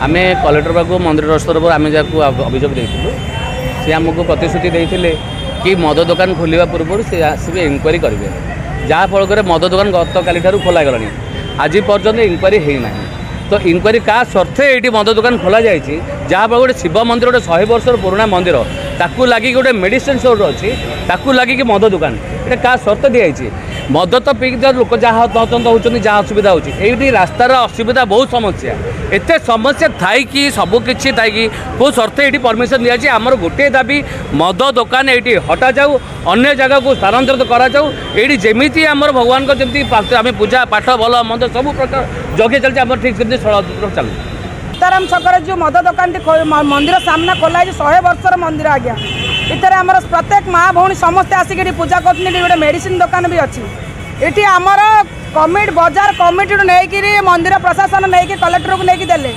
आम कलेक्टर पाक मंदिर स्तर पर आम जहाँ अभियोग देलु सी आमको प्रतिश्रुति देते कि मद दुकान खोलने पूर्व से आसवे इनक्वारी करेंगे जहाँफल मद दुकान गत काली खोला गलानी आज पर्यटन इनक्वारी होना तो इनक्वारी क्या सर्थे ये मद दुकान खोल जाए जहाँफल गोटे शिव मंदिर गोटे 100 वर्ष पुराना मंदिर ताकू लगी गोटे मेडिसिन स्टोर अच्छी ताकू लगी मद दुकान ये क्या सर्त दिखाई मद तो पीक लोक जहाँ तदंत होती जहाँ असुविधा होती रास्तार असुविधा बहुत समस्या एत समस्या थी सबकि थी कौ सर्त ये परमिशन दिखाई आमर गोटे दाबी मद दुकान ये हटा जाऊ अन्य जगह को स्थानांतरित कराऊ जमी आमर भगवान को जमी आम पूजा पाठ भल मंद सब प्रकार जगे चलते ठीक से षड़यंत्र चलू सीताराम छक जो मद दुकान मंदिर सामना खोला है 100 वर्षर मंदिर आज्ञा इतर आमर प्रत्येक माँ भौणी समस्ते आसिक पूजा कर गोटे मेडिसिन दुकान भी अच्छी ये आमर कमिटी बजार कमिटी नहीं मंदिर प्रशासन नहीं कलेक्टर को लेकिन देले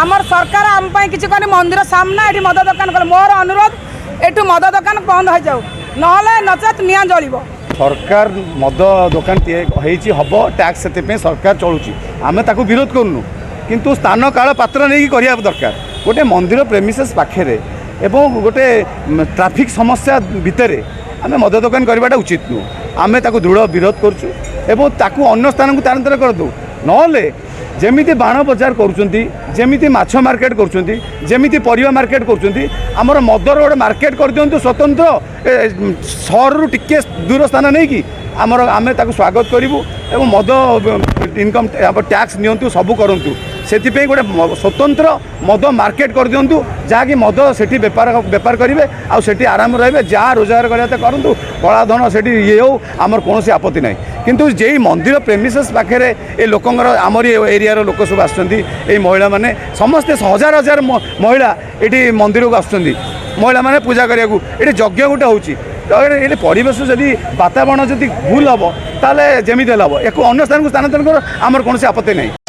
आमर सरकार आम किसी कहने मंदिर सामना ये मद दुकान कले मोर अनुरोध एठू मद दुकान बंद हो जाऊ ना नचेत निआ जल सरकार मद दुकान हम टैक्स से सरकार चलुची आम ताकू विरोध करूँ किंतु स्थान काल पात्र नहीं करने दरकार गोटे मंदिर प्रेमिसेस पाखे एवं गोटे ट्राफिक समस्या भितर आम मद दुकान करवाटा उचित नुह आम ताकू दृढ़ विरोध करुँ एवं ताकू अन्य स्थान को स्थानांतर कर दो नले जमीती बाण बजार करुँच माछ मार्केट करुँच परिवा मार्केट करुँच मदर गोटे मार्केट कर दिंतु स्वतंत्र सहर टिके दूर स्थान नहीं कि आमर आम स्वागत करूँ एवं मद इनकम टैक्स नियंतु सब करूँ से गोटे स्वतंत्र मद मार्केट कर दिंतु जहाँकि मद से बेपार करेंगे आठ आराम रे जहाँ रोजगार करते करूँ कलाधन से ये हो आमर कौन आपत्ति ना किंतु जे मंदिर प्रेमिसेस पाखे ये लोकंर आमर एरिया लोक सब आसुँच महिला मैंने समस्ते हजार हजार महिला ये मंदिर को आसुँच महिला मैंने पूजा करने ये यज्ञ गोटे होची ये परिवेश जदि वातावरण जदि भूल हम ताले जमी हम एक अन्य स्थान को स्थानांतरण कर आमर कौन आपत्ति नहीं।